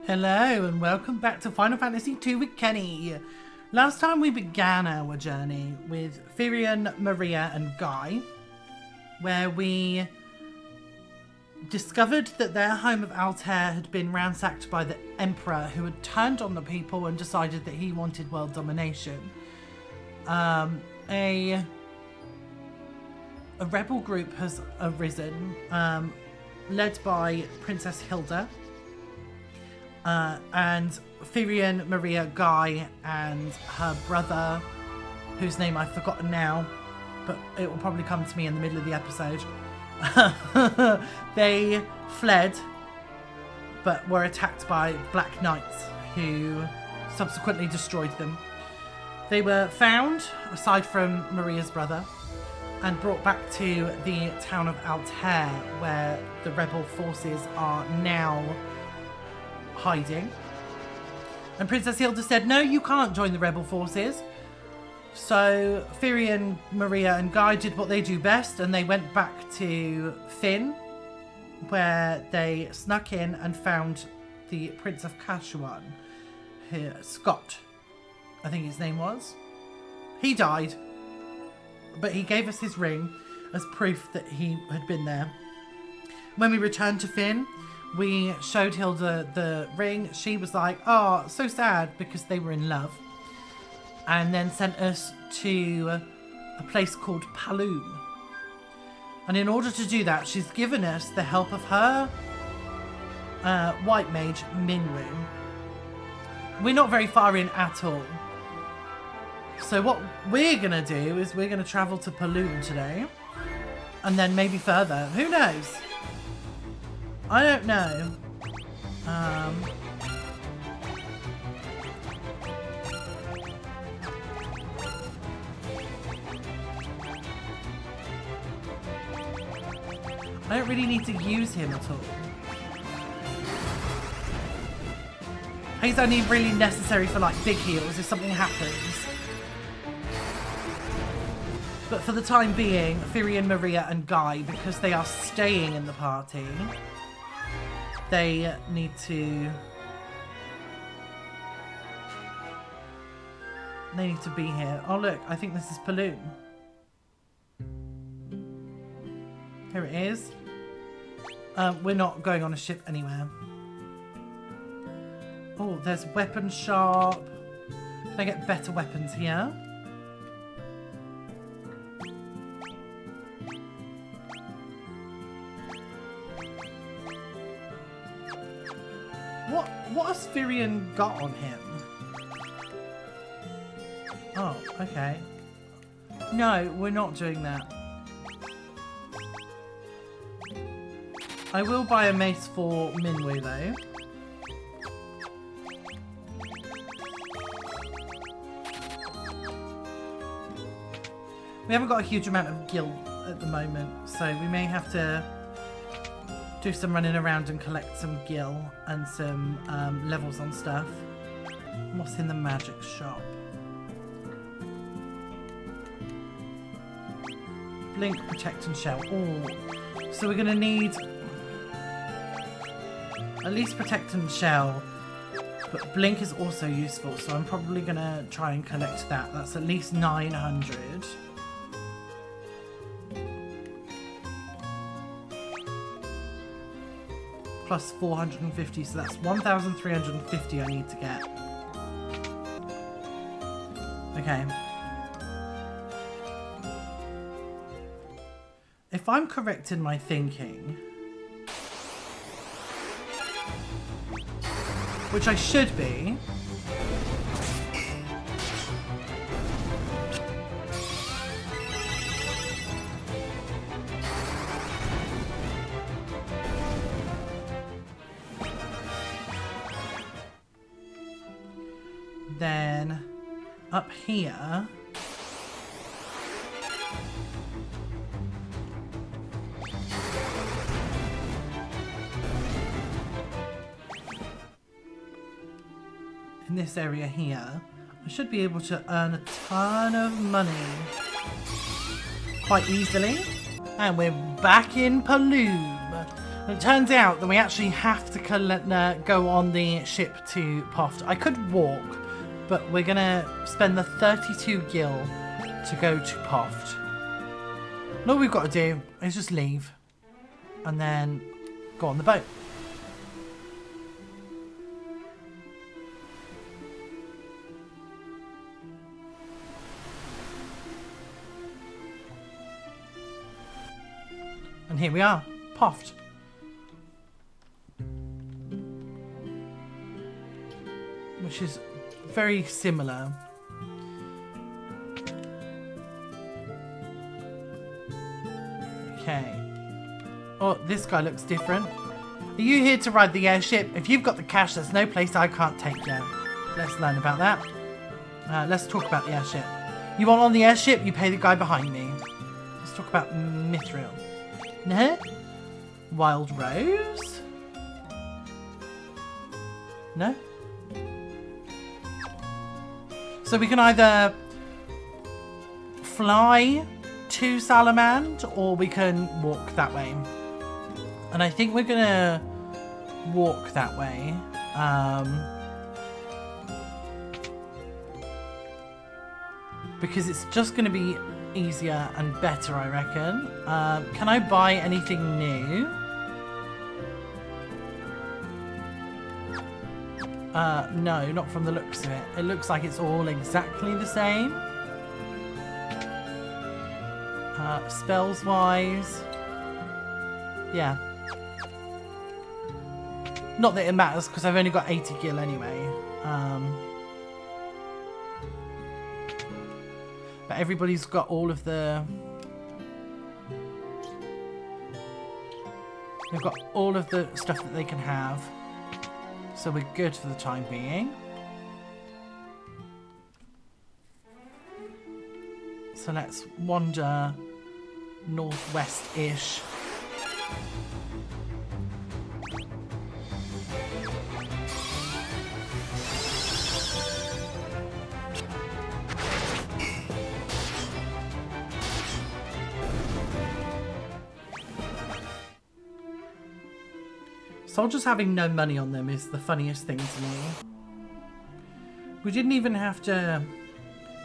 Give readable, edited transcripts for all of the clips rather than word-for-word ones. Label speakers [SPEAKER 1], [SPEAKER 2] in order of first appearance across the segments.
[SPEAKER 1] Hello and welcome back to Final Fantasy II with Kenny. Last time we began our journey with Firion, Maria and Guy, where we discovered that their home of Altair had been ransacked by the Emperor, who had turned on the people and decided that he wanted world domination. A rebel group has arisen, led by Princess Hilda. And Firion, Maria, Guy, and her brother, whose name I've forgotten now, but it will probably come to me in the middle of the episode. They fled, but were attacked by Black Knights, who subsequently destroyed them. They were found, aside from Maria's brother, and brought back to the town of Altair, where the rebel forces are now hiding. And Princess Hilda said, no, you can't join the rebel forces. So Firion, Maria and Guy did what they do best, and they went back to Fynn, where they snuck in and found the Prince of Kashuan, Scott, I think his name was. He died, but he gave us his ring as proof that he had been there. When we returned to Fynn, we showed Hilda the ring. She was like, oh, so sad, because they were in love. And then sent us to a place called Paloom. And in order to do that, she's given us the help of her white mage, Minwu. We're not very far in at all. So what we're going to do is we're going to travel to Paloom today. And then maybe further. Who knows? I don't know. I don't really need to use him at all. He's only really necessary for like big heals if something happens. But for the time being, Firion, Maria and Guy, because they are staying in the party, they need to be here. Oh look, I think this is Paloom. Here it is. We're not going on a ship anywhere. Oh, there's weapon shop. Can I get better weapons here? What has Firion got on him? Oh, okay. No, we're not doing that. I will buy a mace for Minwu though. We haven't got a huge amount of gil at the moment, so we may have to do some running around and collect some gil and some levels on stuff. What's in the magic shop? Blink, protect and shell. Oh, so we're going to need at least protect and shell, but blink is also useful, so I'm probably going to try and collect that. That's at least 900. Plus 450, so that's 1,350 I need to get. Okay. If I'm correct in my thinking, which I should be, then up here in this area here, I should be able to earn a ton of money quite easily. And we're back in Paloom. It turns out that we actually have to go on the ship to Poft. I could walk, but we're going to spend the 32 gil to go to Poft. And all we've got to do is just leave and then go on the boat. And here we are, Poft. Which is very similar. Okay. Oh, this guy looks different. Are you here to ride the airship? If you've got the cash, there's no place I can't take you. Let's learn about that. Let's talk about the airship. You want on the airship, you pay the guy behind me. Let's talk about Mythril. No? Wild Rose? No? So we can either fly to Salamand or we can walk that way. And I think we're gonna walk that way. Because it's just gonna be easier and better, I reckon. Can I buy anything new? No, not from the looks of it. It looks like it's all exactly the same. Spells wise, yeah. Not that it matters because I've only got 80 gil anyway. But everybody's got all of the... They've got all of the stuff that they can have. So we're good for the time being. So let's wander northwest-ish. Soldiers having no money on them is the funniest thing to me. We didn't even have to...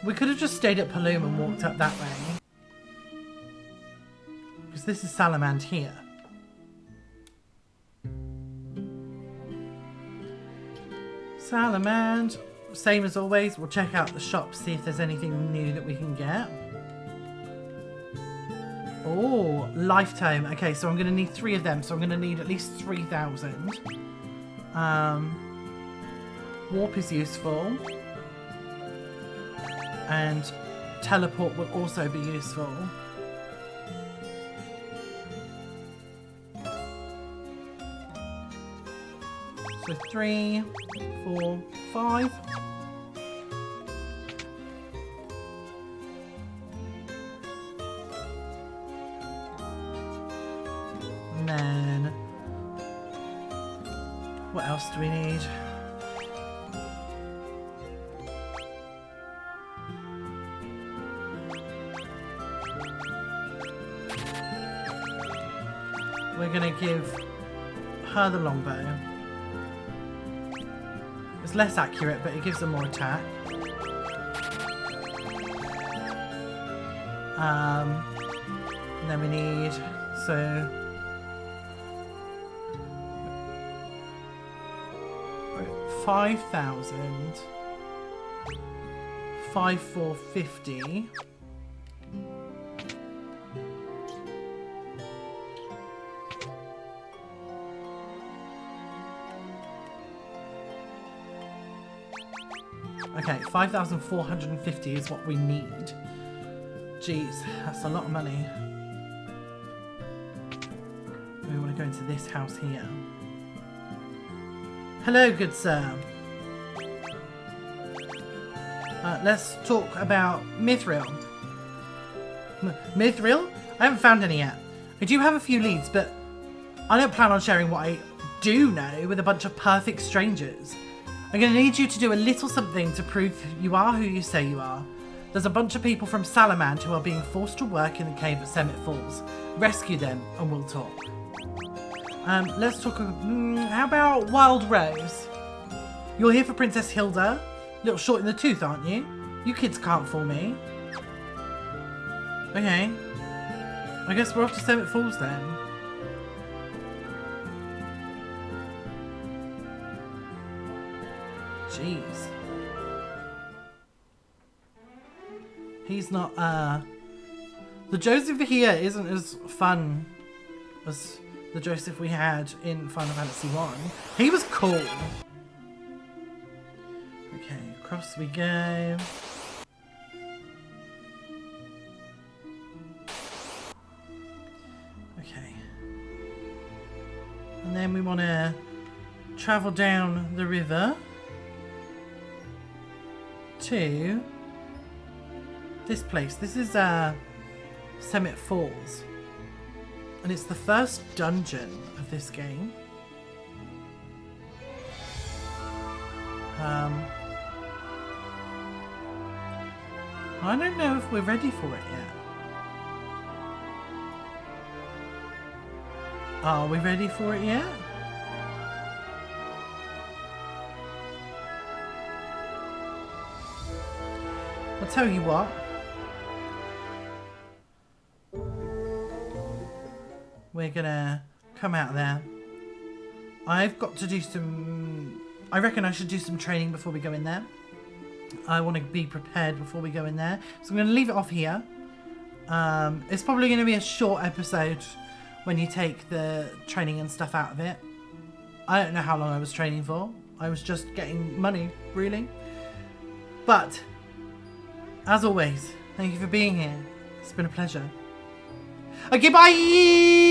[SPEAKER 1] We could have just stayed at Paloom and walked up that way. Because this is Salamand here. Salamand. Same as always, we'll check out the shop, see if there's anything new that we can get. Oh, lifetime. Okay, so I'm going to need 3 of them. So I'm going to need at least 3,000. Warp is useful. And teleport will also be useful. So 3, 4, 5. And then what else do we need? We're going to give her the longbow. It's less accurate, but it gives them more attack. And then we need, so 5,000, 5,450. Okay, 5,450 is what we need. Jeez, that's a lot of money. We want to go into this house here. Hello, good sir. Let's talk about Mythril. Mythril? I haven't found any yet. I do have a few leads, but I don't plan on sharing what I do know with a bunch of perfect strangers. I'm going to need you to do a little something to prove you are who you say you are. There's a bunch of people from Salamand who are being forced to work in the cave at Summit Falls. Rescue them and we'll talk. Let's talk. How about Wild Rose? You're here for Princess Hilda. Little short in the tooth, aren't you? You kids can't fool me. Okay. I guess we're off to Summit Falls then. Jeez. He's not, the Josef here isn't as fun as the Josef we had in Final Fantasy 1. He was cool. Okay, across we go. Okay. And then we want to travel down the river to this place. This is Summit Falls. And it's the first dungeon of this game. I don't know if we're ready for it yet. Are we ready for it yet? I'll tell you what. We're gonna come out there. I've got to do some... I reckon I should do some training before we go in there. I want to be prepared before we go in there. So I'm going to leave it off here. It's probably going to be a short episode when you take the training and stuff out of it. I don't know how long I was training for. I was just getting money, really. But, as always, thank you for being here. It's been a pleasure. Okay, bye!